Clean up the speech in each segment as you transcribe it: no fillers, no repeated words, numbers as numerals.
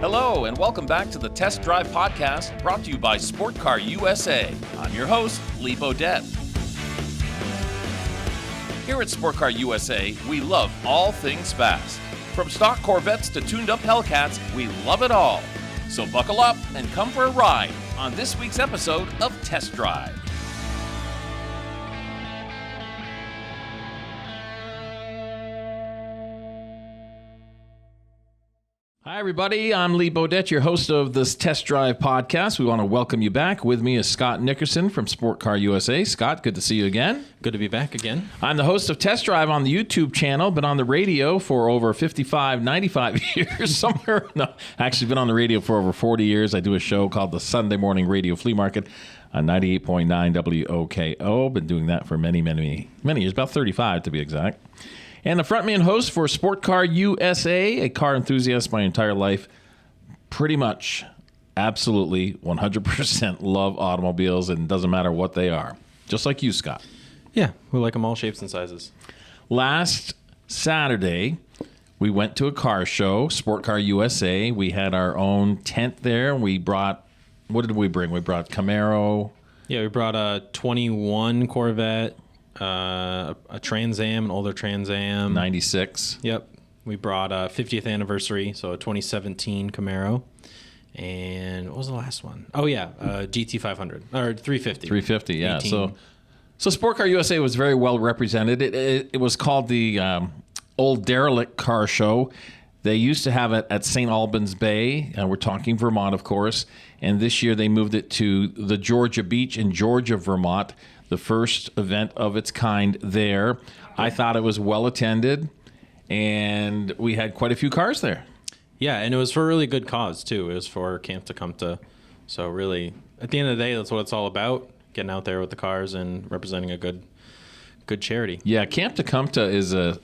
Hello, and welcome back to the Test Drive Podcast, brought to you by Sport Car USA. I'm your host, Lee Bodette. Here at Sport Car USA, we love all things fast. From stock Corvettes to tuned-up Hellcats, we love it all. So buckle up and come for a ride on this week's episode of Test Drive. Hi, everybody. I'm Lee Bodette, your host of this Test Drive podcast. We want to welcome you back. With me is Scott Nickerson from Sport Car USA. Scott, good to see you again. Good to be back again. I'm the host of Test Drive on the YouTube channel. Been on the radio for over 55, 95 years somewhere. No, actually been on the radio for over 40 years. I do a show called the Sunday Morning Radio Flea Market on 98.9 WOKO. Been doing that for many years, about 35 to be exact. And the frontman host for Sport Car USA, a car enthusiast my entire life. Pretty much, absolutely, 100% love automobiles, and doesn't matter what they are. Just like you, Scott. Yeah, we like them all shapes and sizes. Last Saturday, we went to a car show, Sport Car USA. We had our own tent there. We brought, what did we bring? We brought Camaro. Yeah, we brought a 21 Corvette. A Trans Am, an older Trans Am. 96. Yep. We brought a 50th anniversary, so a 2017 Camaro. And what was the last one? Oh, yeah, GT500, or 350. 350, yeah. 18. So Sport Car USA was very well represented. It was called the Old Derelict Car Show. They used to have it at St. Albans Bay. We're talking Vermont, of course. And this year they moved it to the Georgia Beach in Georgia, Vermont. The first event of its kind there. I thought it was well attended, and we had quite a few cars there. Yeah, and it was for a really good cause, too. It was for Camp Tecumseh. So really, at the end of the day, that's what it's all about, getting out there with the cars and representing a good charity. Yeah, Camp Tecumseh is a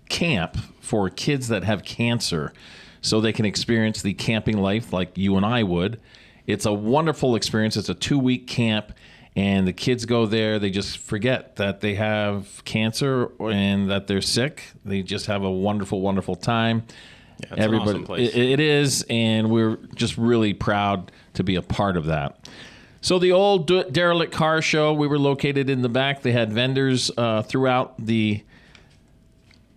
camp for kids that have cancer so they can experience the camping life like you and I would. It's a wonderful experience. It's a 2-week camp. And the kids go there, they just forget that they have cancer and that they're sick. They just have a wonderful, wonderful time. Yeah, it's an awesome place. It is, and we're just really proud to be a part of that. So the Old Derelict Car Show, we were located in the back. They had vendors throughout the,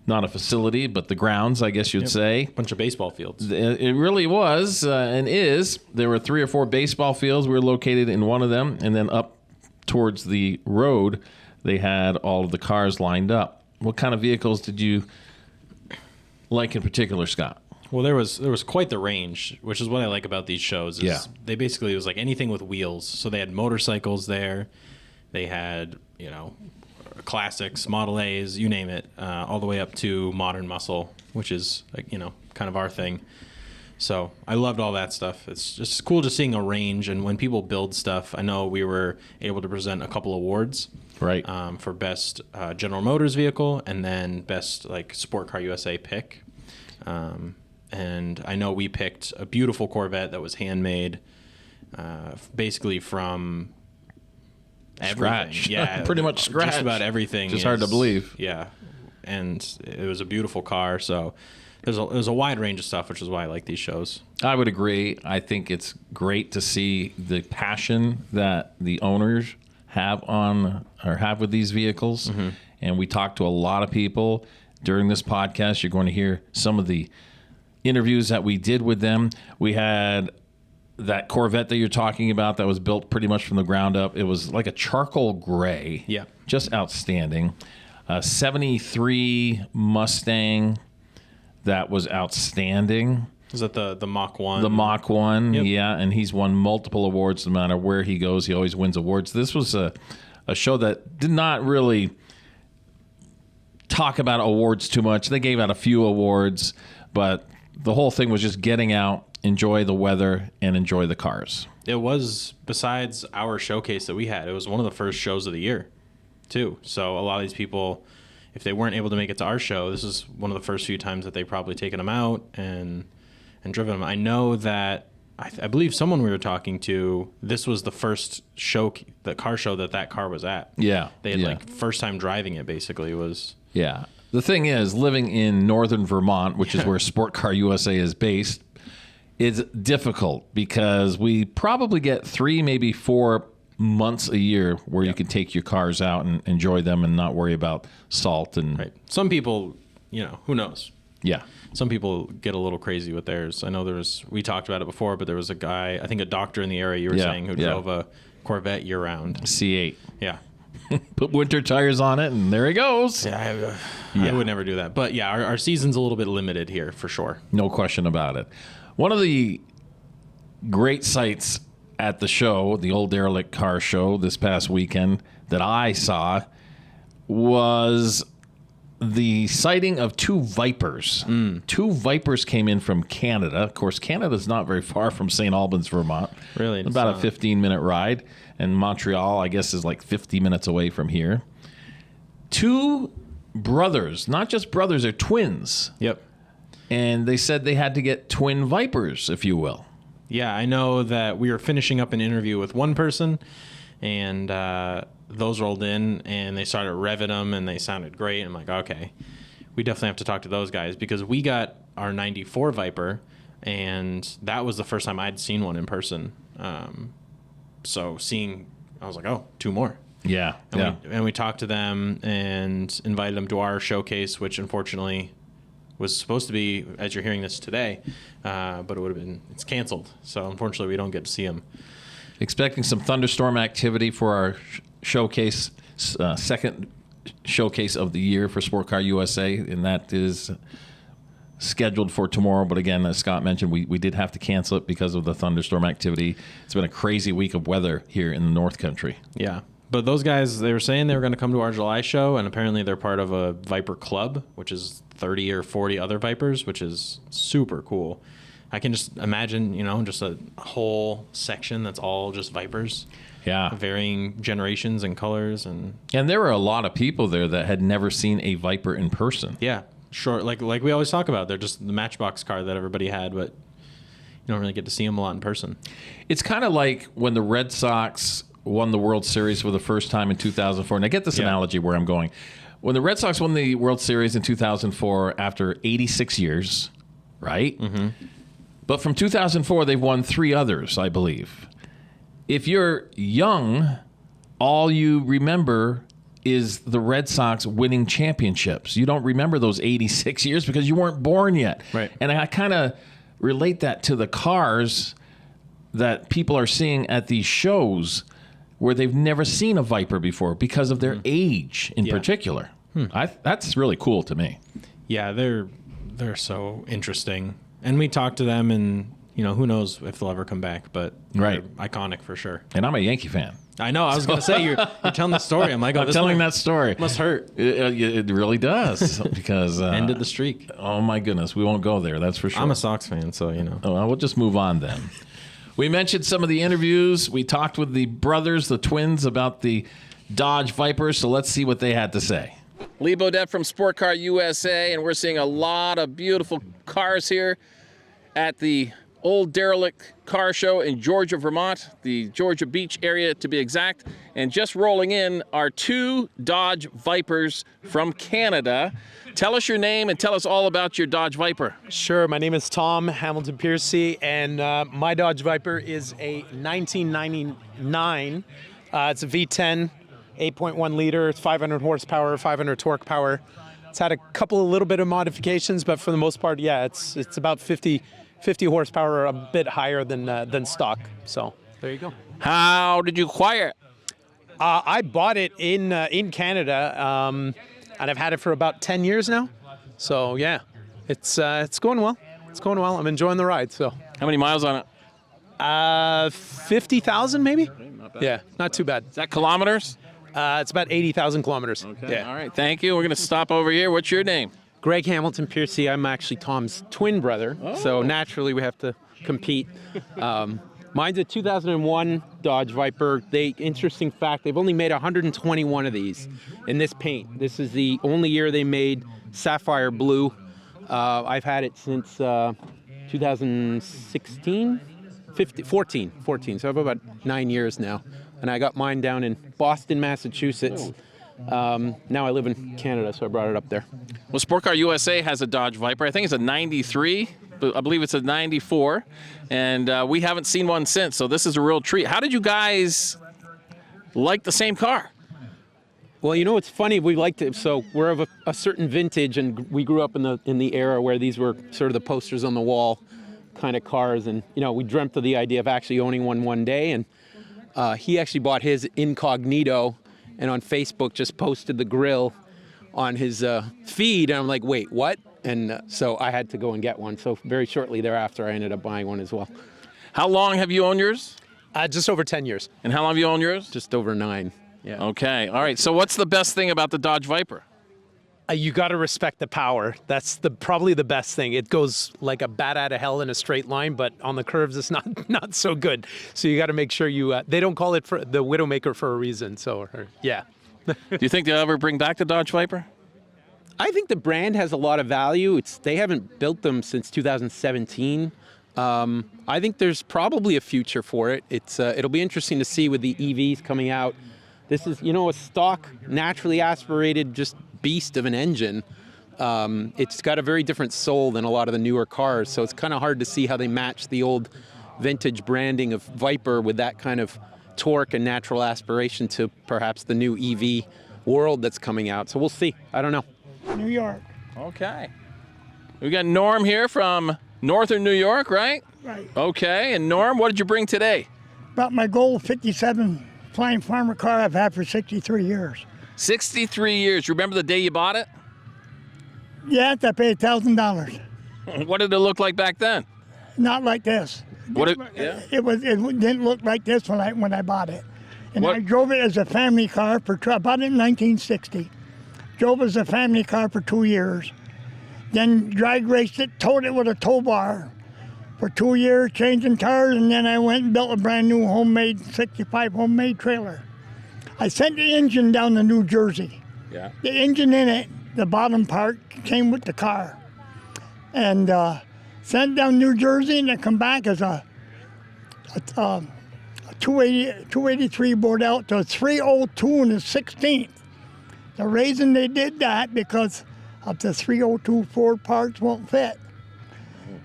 not a facility, but the grounds, I guess you'd say. Bunch of baseball fields. It really was and is. There were 3 or 4 baseball fields. We were located in one of them, and then up towards the road, they had all of the cars lined up. What kind of vehicles did you like in particular, Scott? Well, there was quite the range, which is what I like about these shows. Is They basically, it was like anything with wheels. So they had motorcycles there. They had, classics, Model A's, you name it, all the way up to modern muscle, which is, kind of our thing. So I loved all that stuff. It's just cool just seeing a range. And when people build stuff, I know we were able to present a couple awards. Right. For best General Motors vehicle and then best Sport Car USA pick. And I know we picked a beautiful Corvette that was handmade basically from everything. Scratch. Yeah, pretty much scratch. Just about everything. Just hard to believe. Yeah. And it was a beautiful car. So there's a wide range of stuff, which is why I like these shows. I would agree. I think it's great to see the passion that the owners have with these vehicles. Mm-hmm. And we talked to a lot of people during this podcast. You're going to hear some of the interviews that we did with them. We had that Corvette that you're talking about that was built pretty much from the ground up. It was like a charcoal gray. Yeah. Just outstanding. A 73 Mustang that was outstanding. Is that the Mach 1? The Mach 1, yep. Yeah, and he's won multiple awards no matter where he goes. He always wins awards. This was a show that did not really talk about awards too much. They gave out a few awards, but the whole thing was just getting out, enjoy the weather, and enjoy the cars. It was, besides our showcase that we had, it was one of the first shows of the year, too. So a lot of these people, if they weren't able to make it to our show, this is one of the first few times that they've probably taken them out and driven them. I know that, I believe someone we were talking to, this was the first show, the car show that car was at. Yeah. They had first time driving it, basically, was... Yeah. The thing is, living in northern Vermont, which is where Sport Car USA is based, is difficult because we probably get 3, maybe 4 months a year where you can take your cars out and enjoy them and not worry about salt and Right. Some people, who knows? yeah. Some people get a little crazy with theirs. I know we talked about it before, but there was a guy, I think a doctor in the area you were saying, who drove a Corvette year round. C8. Yeah. Put winter tires on it, and there he goes. Yeah, I would never do that. But yeah, our season's a little bit limited here for sure. No question about it. One of the great sights at the show, the Old Derelict Car Show this past weekend that I saw was the sighting of 2 Vipers. 2 Vipers came in from Canada. Of course, Canada's not very far from St. Albans, Vermont. Really? About a 15-minute ride. And Montreal, I guess, is like 50 minutes away from here. 2 brothers, not just brothers, they're twins. Yep. And they said they had to get twin Vipers, if you will. Yeah, I know that we were finishing up an interview with one person, and those rolled in, and they started revving them, and they sounded great. I'm like, okay, we definitely have to talk to those guys, because we got our 94 Viper, and that was the first time I'd seen one in person. So I was like, oh, 2 more. Yeah. And we talked to them and invited them to our showcase, which unfortunately was supposed to be, as you're hearing this today, but it's canceled. So unfortunately, we don't get to see them. Expecting some thunderstorm activity for our showcase, second showcase of the year for Sport Car USA, and that is scheduled for tomorrow. But again, as Scott mentioned, we did have to cancel it because of the thunderstorm activity. It's been a crazy week of weather here in the North Country. Yeah. But those guys, they were saying they were going to come to our July show, and apparently they're part of a Viper Club, which is 30 or 40 other Vipers, which is super cool. I can just imagine, just a whole section that's all just Vipers. Yeah. Varying generations and colors. And there were a lot of people there that had never seen a Viper in person. Yeah. Sure. Like we always talk about, they're just the Matchbox car that everybody had, but you don't really get to see them a lot in person. It's kind of like when the Red Sox won the World Series for the first time in 2004. And I get this analogy where I'm going. When the Red Sox won the World Series in 2004 after 86 years, right? Mm-hmm. But from 2004, they've won 3 others, I believe. If you're young, all you remember is the Red Sox winning championships. You don't remember those 86 years because you weren't born yet. Right. And I kind of relate that to the cars that people are seeing at these shows where they've never seen a Viper before because of their age in particular. That's really cool to me. Yeah, they're so interesting. And we talked to them, and who knows if they'll ever come back, but they're iconic for sure. And I'm a Yankee fan. I know. I was going to say, you're telling the story. I'm like, I'm telling that story. Must hurt. It really does because ended the streak. Oh my goodness, we won't go there. That's for sure. I'm a Sox fan, so Oh, well, we'll just move on then. We mentioned some of the interviews. We talked with the brothers, the twins, about the Dodge Viper. So let's see what they had to say. Lee Bodette from Sport Car USA, and we're seeing a lot of beautiful cars here at the Old Derelict Car Show in Georgia, Vermont, the Georgia Beach area to be exact. And just rolling in are 2 Dodge Vipers from Canada. Tell us your name and tell us all about your Dodge Viper. Sure, my name is Tom Hamilton Piercy, and my Dodge Viper is a 1999. It's a V10, 8.1 liter, it's 500 horsepower, 500 torque power. It's had a couple of little bit of modifications, but for the most part, yeah, it's about 50 horsepower, a bit higher than stock. So there you go. How did you acquire it? I bought it in Canada, and I've had it for about 10 years now. So yeah, it's going well. It's going well. I'm enjoying the ride. So how many miles on it? 50,000 maybe. Not bad. Yeah, not too bad. Is that kilometers? It's about 80,000 kilometers. Okay. Yeah. All right. Thank you. We're going to stop over here. What's your name? Greg Hamilton Piercy. I'm actually Tom's twin brother. So naturally we have to compete. Mine's a 2001 Dodge Viper. Interesting fact, they've only made 121 of these in this paint. This is the only year they made sapphire blue. I've had it since 2016, 14. So I've about 9 years now. And I got mine down in Boston, Massachusetts. Now I live in Canada, so I brought it up there. Well, Sport Car USA has a Dodge Viper. I think it's a 93. I believe it's a 94, and we haven't seen one since, so this is a real treat. How did you guys like the same car? Well, you know, it's funny. We liked it. So we're of a certain vintage, and we grew up in the era where these were sort of the posters on the wall kind of cars. And, you know, we dreamt of the idea of actually owning one day. And he actually bought his incognito and on Facebook just posted the grill on his feed. And I'm like, wait, what? And so I had to go and get one. So very shortly thereafter, I ended up buying one as well. How long have you owned yours? Just over 10 years. And how long have you owned yours? Just over 9. Yeah. Okay. All right. So what's the best thing about the Dodge Viper? You got to respect the power. That's probably the best thing. It goes like a bat out of hell in a straight line, but on the curves, it's not so good. So you got to make sure you. They don't call it for the Widowmaker for a reason. So yeah. Do you think they'll ever bring back the Dodge Viper? I think the brand has a lot of value. They haven't built them since 2017. I think there's probably a future for it. It'll be interesting to see with the EVs coming out. This is, you know, a stock, naturally aspirated, just beast of an engine. It's got a very different soul than a lot of the newer cars, so it's kind of hard to see how they match the old vintage branding of Viper with that kind of torque and natural aspiration to perhaps the new EV world that's coming out. So we'll see. I don't know. New York. Okay. We got Norm here from Northern New York, right? Right. Okay. And Norm, what did you bring today? About my gold 57 Flying Farmer car I've had for 63 years. 63 years. You remember the day you bought it? Yeah, I paid $1,000. What did it look like back then? Not like this. Yeah. It didn't look like this when I bought it. And What? I drove it as a family car I bought it in 1960. Drove it as a family car for 2 years. Then drag raced it, towed it with a tow bar for 2 years, changing tires, and then I went and built a brand new homemade 65 homemade trailer. I sent the engine down to New Jersey. Yeah. The engine in it, the bottom part, came with the car. And sent down New Jersey, and it come back as a 283 Bodette to a 302 and the 16th. The reason they did that because of the 302 Ford parts won't fit.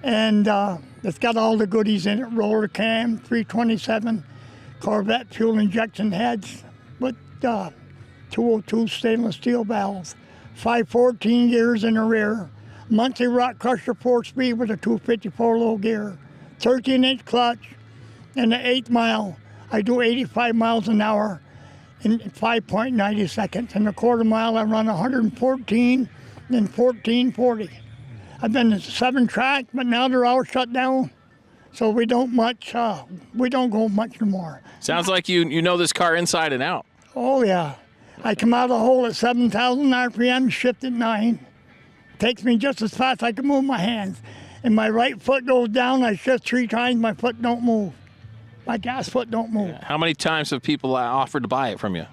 And it's got all the goodies in it, roller cam, 327 Corvette fuel injection heads with 202 stainless steel valves, 514 gears in the rear, Muncie Rock Crusher 4-speed with a 254 low gear, 13-inch clutch, and the 8th mile, I do 85 miles an hour in 5.90 seconds. And the quarter mile, I run 114 and 1440. I've been to 7 track, but now they're all shut down, so we don't go much more. Sounds like you know this car inside and out. Oh yeah, I come out of the hole at 7,000 RPM, shift at 9. Takes me just as fast as I can move my hands. And my right foot goes down, I shift 3 times, my foot don't move. My gas foot don't move. How many times have people offered to buy it from you?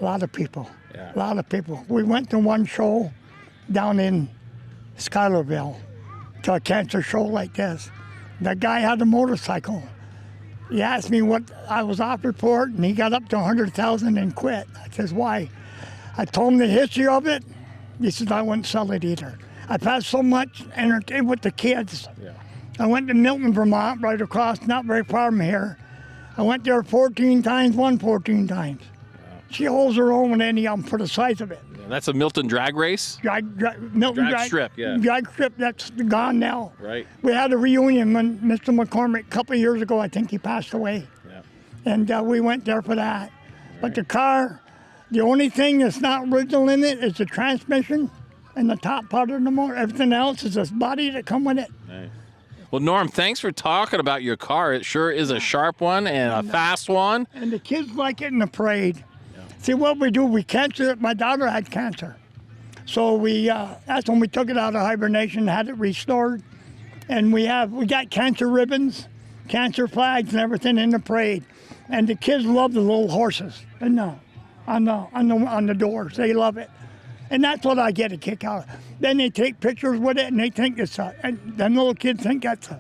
A lot of people, Yeah. a lot of people. We went to one show down in Schuylerville, to a cancer show like this. The guy had a motorcycle. He asked me what I was offered for it, and he got up to 100,000 and quit. I says, why? I told him the history of it. He says, I wouldn't sell it either. I've had so much entertainment with the kids. Yeah. I went to Milton, Vermont, right across, not very far from here. I went there 14 times, won 14 times. She holds her own with any of them for the size of it. That's a Milton drag race? Milton Drag strip, yeah. Drag strip, that's gone now. Right. We had a reunion when Mr. McCormick, a couple of years ago, I think he passed away. Yeah. And we went there for that. But the car, the only thing that's not original in it is the transmission and the top part of the motor. Everything else is this body that come with it. Nice. Well, Norm, thanks for talking about your car. It sure is a sharp one and a fast one. And the kids like it in the parade. See, what we do, we cancer. My daughter had cancer. So that's when we took it out of hibernation, had it restored. And we got cancer ribbons, cancer flags and everything in the parade. And the kids love the little horses on the doors. They love it. And that's what I get a kick out of. Then they take pictures with it and they think it's and then little kids think that's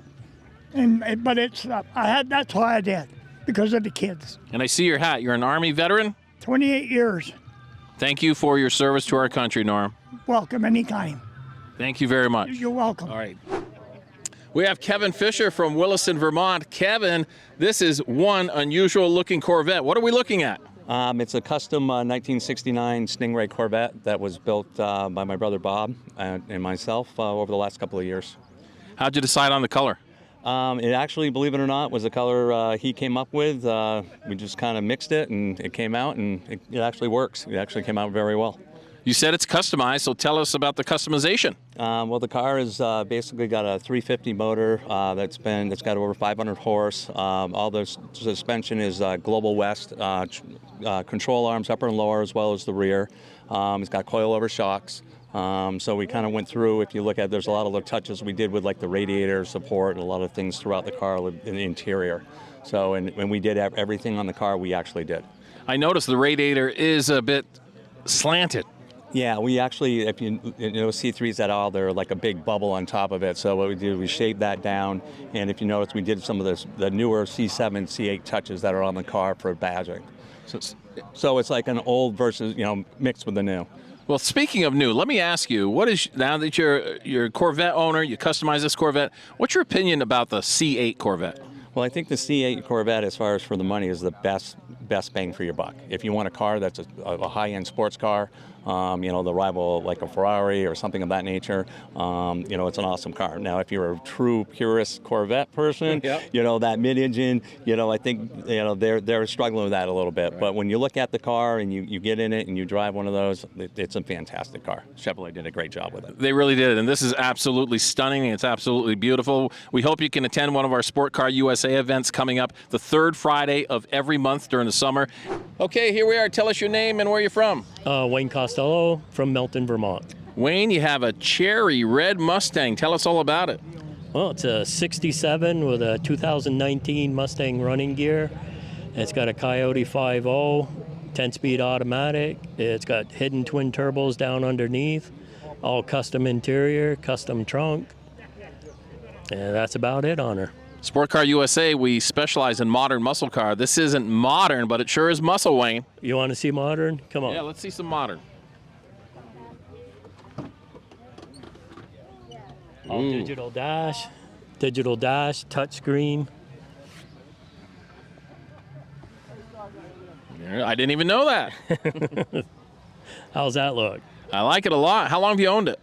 but it's, that's why I did, because of the kids. And I see your hat. You're an Army veteran? 28 years. Thank you for your service to our country, Norm. Welcome anytime. Thank you very much. You're welcome. All right. We have Kevin Fisher from Williston, Vermont. Kevin, this is one unusual looking Corvette. What are we looking at? It's a custom 1969 Stingray Corvette that was built by my brother Bob and myself over the last couple of years. How'd you decide on the color? It actually, believe it or not, was the color he came up with. We just kind of mixed it and it came out, and it actually works. It actually came out very well. You said it's customized, so tell us about the customization. Well, the car is basically got a 350 motor that's got over 500 horse. All the suspension is Global West control arms, upper and lower, as well as the rear. It's got coilover shocks. So we kind of went through. If you look at, there's a lot of little touches we did with like the radiator support and a lot of things throughout the car in the interior. So and when we did everything on the car, we actually did. I noticed the radiator is a bit slanted. Yeah, we actually, if you know C3s at all, they're like a big bubble on top of it. So what we did, we shaved that down, and if you notice, we did some of the newer C7, C8 touches that are on the car for badging. So it's like an old versus, mixed with the new. Well, speaking of new, let me ask you, now that you're a Corvette owner, you customize this Corvette, what's your opinion about the C8 Corvette? Well, I think the C8 Corvette, as far as for the money, is the best bang for your buck. If you want a car that's a high-end sports car, the rival like a Ferrari or something of that nature, it's an awesome car. Now, if you're a true purist Corvette person, Yep. That mid-engine, I think, they're struggling with that a little bit. Right. But when you look at the car and you get in it and you drive one of those, it's a fantastic car. Chevrolet did a great job with it. They really did, and this is absolutely stunning. It's absolutely beautiful. We hope you can attend one of our Sport Car USA events coming up the third Friday of every month during the summer. Okay, here we are. Tell us your name and where you're from. Wayne Costello from Milton, Vermont. Wayne, you have a cherry red Mustang. Tell us all about it. Well, it's a 67 with a 2019 Mustang running gear. It's got a Coyote 5.0, 10-speed automatic. It's got hidden twin turbos down underneath, all custom interior, custom trunk. And that's about it on her. Sport Car USA, we specialize in modern muscle car. This isn't modern, but it sure is muscle, Wayne. You want to see modern? Come on. Yeah, let's see some modern. All digital dash, touchscreen. I didn't even know that. How's that look? I like it a lot. How long have you owned it?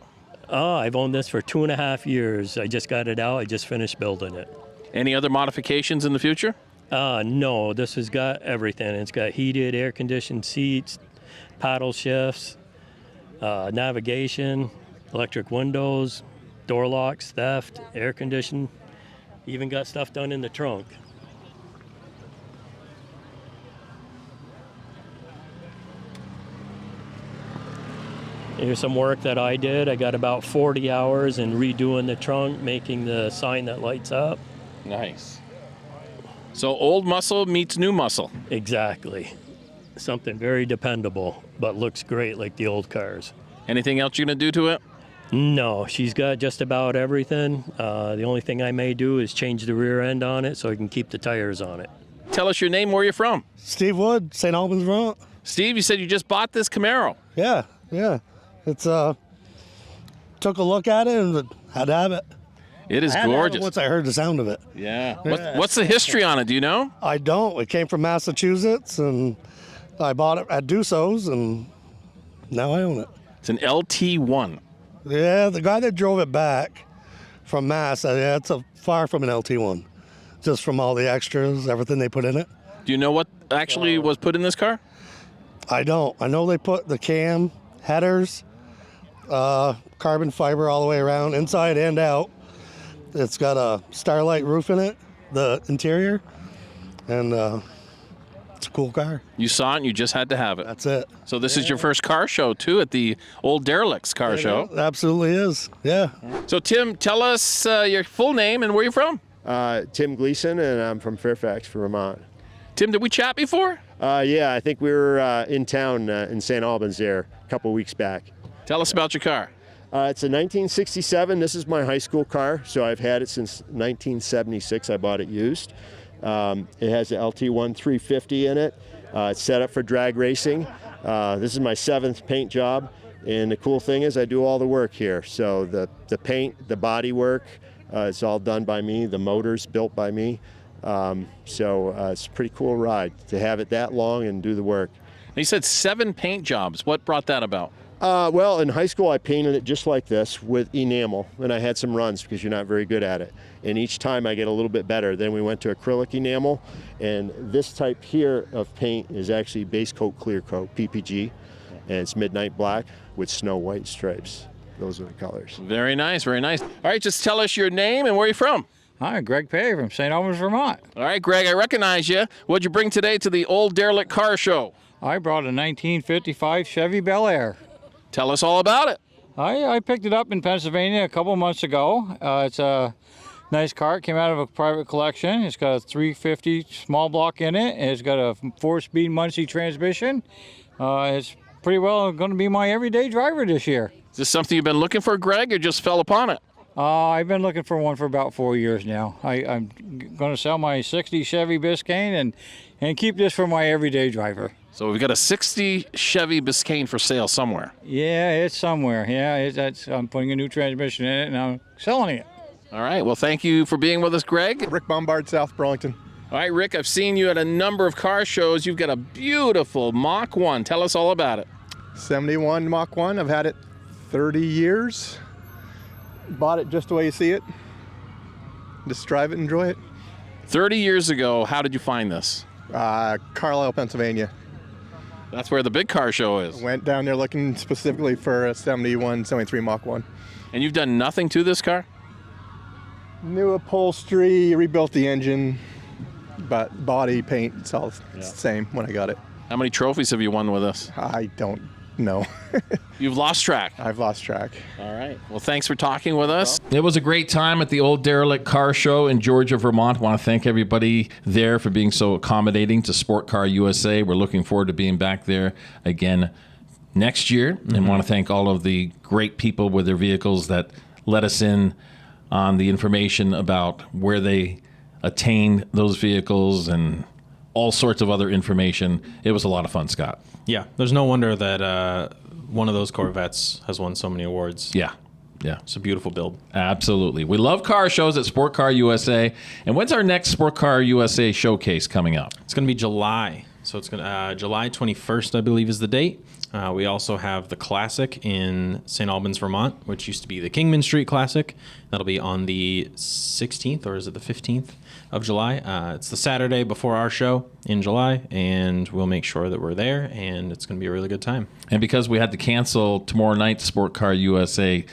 Oh, I've owned this for 2.5 years. I just got it out. I just finished building it. Any other modifications in the future? No, this has got everything. It's got heated, air-conditioned seats, paddle shifts, navigation, electric windows, door locks, theft, air conditioning. Even got stuff done in the trunk. Here's some work that I did. I got about 40 hours in redoing the trunk, making the sign that lights up. Nice. So old muscle meets new muscle. Exactly. Something very dependable, but looks great like the old cars. Anything else you're going to do to it? No, she's got just about everything. The only thing I may do is change the rear end on it so I can keep the tires on it. Tell us your name, where you're from. Steve Wood, St. Albans, Vermont. Steve, you said you just bought this Camaro. Yeah. It's took a look at it and had to have it. It is I had to have it gorgeous. once I heard the sound of it. Yeah. What's the history on it? Do you know? I don't. It came from Massachusetts, and I bought it at Dusso's, and now I own it. It's an LT1. Yeah, the guy that drove it back from Mass, it's far from an LT1, just from all the extras, everything they put in it. Do you know what actually was put in this car? I don't. I know they put the cam, headers, carbon fiber all the way around, inside and out. It's got a Starlight roof in it, the interior, and it's a cool car. You saw it and you just had to have it. That's it. So this is your first car show, too, at the Old Derelicts Car Show. It absolutely is, yeah. So, Tim, tell us your full name and where you're from. Tim Gleason, and I'm from Fairfax, Vermont. Tim, did we chat before? Yeah, I think we were in town in St. Albans there a couple weeks back. Tell us about your car. It's a 1967. This is my high school car, so I've had it since 1976. I bought it used. It has an LT1 350 in it. It's set up for drag racing. This is my 7th paint job, and the cool thing is I do all the work here. So the paint, the body work, It's all done by me. The motor's built by me. So it's a pretty cool ride to have it that long and do the work. You said 7 paint jobs. What brought that about? Well, in high school, I painted it just like this with enamel, and I had some runs because you're not very good at it. And each time I get a little bit better. Then we went to acrylic enamel, and this type here of paint is actually base coat, clear coat, PPG, and it's midnight black with snow white stripes. Those are the colors. Very nice, very nice. All right, just tell us your name and where you're from. Hi, Greg Pay from St. Albans, Vermont. All right, Greg, I recognize you. What'd you bring today to the Old Derelict Car Show? I brought a 1955 Chevy Bel Air. Tell us all about it. I picked it up in Pennsylvania a couple months ago. It's a nice car. It came out of a private collection. It's got a 350 small block in it. And it's got a 4-speed Muncie transmission. It's pretty well going to be my everyday driver this year. Is this something you've been looking for, Greg, or just fell upon it? I've been looking for one for about 4 years now. I'm going to sell my 60 Chevy Biscayne and keep this for my everyday driver. So we've got a 60 Chevy Biscayne for sale somewhere. Yeah, it's somewhere. Yeah, I'm putting a new transmission in it and I'm selling it. All right. Well, thank you for being with us, Greg. Rick Bombard, South Burlington. All right, Rick, I've seen you at a number of car shows. You've got a beautiful Mach 1. Tell us all about it. 71 Mach 1. I've had it 30 years. Bought it just the way you see it. Just drive it and enjoy it. 30 years ago, how did you find this? Carlisle, Pennsylvania. That's where the big car show is. Went down there looking specifically for a 71, 73 Mach 1. And you've done nothing to this car? New upholstery, rebuilt the engine, but body, paint, it's all the same when I got it. How many trophies have you won with us? I don't know. You've lost track. I've lost track. All right. Well, thanks for talking with us. It was a great time at the Old Derelict Car Show in Georgia, Vermont. I want to thank everybody there for being so accommodating to Sport Car USA. We're looking forward to being back there again next year. And want to thank all of the great people with their vehicles that let us in on the information about where they attained those vehicles and all sorts of other information. It was a lot of fun, Scott. Yeah, there's no wonder that one of those Corvettes has won so many awards. Yeah. It's a beautiful build. Absolutely. We love car shows at Sport Car USA. And when's our next Sport Car USA showcase coming up? It's going to be July. So it's going to July 21st, I believe, is the date. We also have the Classic in St. Albans, Vermont, which used to be the Kingman Street Classic. That'll be on the 16th, or is it the 15th of July? It's the Saturday before our show in July, and we'll make sure that we're there, and it's going to be a really good time. And because we had to cancel tomorrow night's Sport Car USA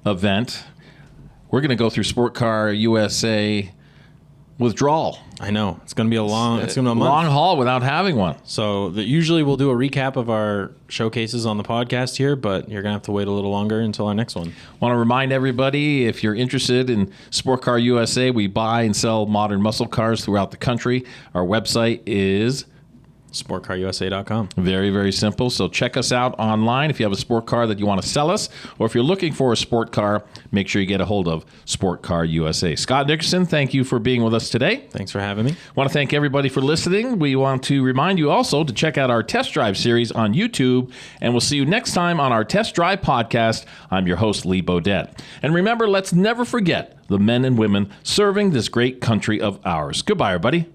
event, we're going to go through Sport Car USA withdrawal. I know. It's going to be a long long haul without having one. So usually we'll do a recap of our showcases on the podcast here, but you're going to have to wait a little longer until our next one. Want to remind everybody, if you're interested in Sport Car USA, we buy and sell modern muscle cars throughout the country. Our website is sportcarusa.com. Very, very simple. So check us out online if you have a sport car that you want to sell us, or if you're looking for a sport car, make sure you get a hold of Sport Car USA. Scott Dickerson, thank you for being with us today. Thanks for having me. Want to thank everybody for listening. We want to remind you also to check out our test drive series on YouTube, and we'll see you next time on our Test Drive podcast. I'm your host, Lee Bodette. And remember, let's never forget the men and women serving this great country of ours. Goodbye, everybody.